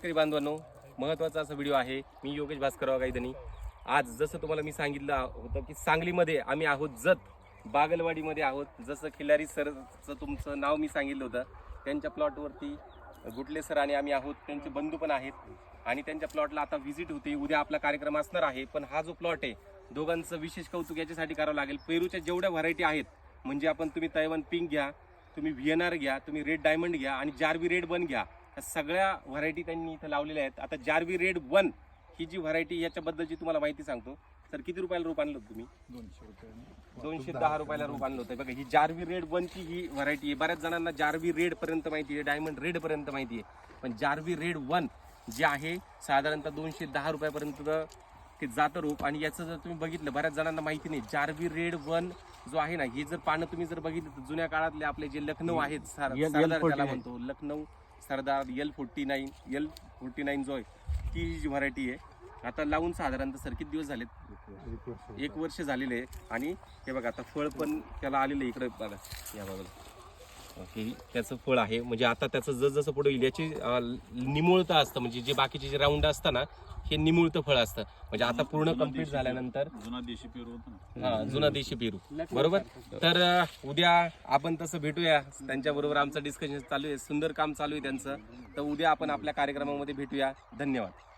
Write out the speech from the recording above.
शेतकरी बांधवांनो, महत्त्वाचा असा व्हिडिओ आहे. मी योगेश भास्करराव गायधनी. आज जसं तुम्हाला मी सांगितलं होतं की सांगलीमध्ये आम्ही आहोत, जत बागलवाडीमध्ये आहोत. जसं खिल्लारी सरचं तुमचं नाव मी सांगितलं होतं, त्यांच्या प्लॉटवरती गुटले सर आणि आम्ही आहोत. त्यांचे बंधू पण आहेत आणि त्यांच्या प्लॉटला आता व्हिजिट होते. उद्या आपला कार्यक्रम असणार आहे. पण हा जो प्लॉट आहे, दोघांचं विशेष कौतुक याच्यासाठी करावं लागेल. पेरूच्या जेवढ्या व्हरायटी आहेत, म्हणजे आपण तुम्ही तैवान पिंक घ्या, तुम्ही व्हीएनआर घ्या, तुम्ही रेड डायमंड घ्या आणि जार्वी रेड वन घ्या, या सगळ्या व्हरायटी त्यांनी इथं लावलेल्या आहेत. आता जार्वी रेड वन ही जी व्हरायटी, याच्याबद्दलची तुम्हाला माहिती सांगतो. सर, किती रुपयाला रोप आणलं तुम्ही? 210 रुपयाला रोप आणलं होतं. बघा, ही जार्वी रेड वनची ही व्हरायटी आहे. बऱ्याच जणांना जार्वी रेड पर्यंत माहिती आहे, डायमंड रेड पर्यंत माहिती आहे, पण जार्वी रेड वन जे आहे साधारणतः 210 रुपयापर्यंत ते जातं रोप. आणि याचं जर तुम्ही बघितलं, बऱ्याच जणांना माहिती नाही, जार्वी रेड वन जो आहे ना, ही जर पानं तुम्ही जर बघितलं तर जुन्या काळातले आपले जे लखनौ आहेत, सरदार त्याला म्हणतो, लखनौ सरदार L49 जो आहे, ती जी व्हरायटी आहे. आता लावून साधारणतः सर किती दिवस झालेत? 1 वर्ष झालेले आहे. आणि हे बघा, आता फळ पण त्याला आलेलं आहे. इकडे बघा, या बाजूला हे त्याचं फळ आहे. म्हणजे आता त्याचं जसं पुढे येईल, याची निमुळता असतं, म्हणजे जे बाकीचे जे राऊंड असतं ना, हे निमुळतं फळ असतं. म्हणजे आता पूर्ण कंप्लीट झाल्यानंतर जुना देशी पेरू होता ना, हा, जुना देशी पेरू, बरोबर. तर उद्या आपण तसं भेटूया. त्यांच्याबरोबर आमचं डिस्कशन चालू आहे, सुंदर काम चालू आहे त्यांचं. तर उद्या आपण आपल्या कार्यक्रमामध्ये भेटूया. धन्यवाद.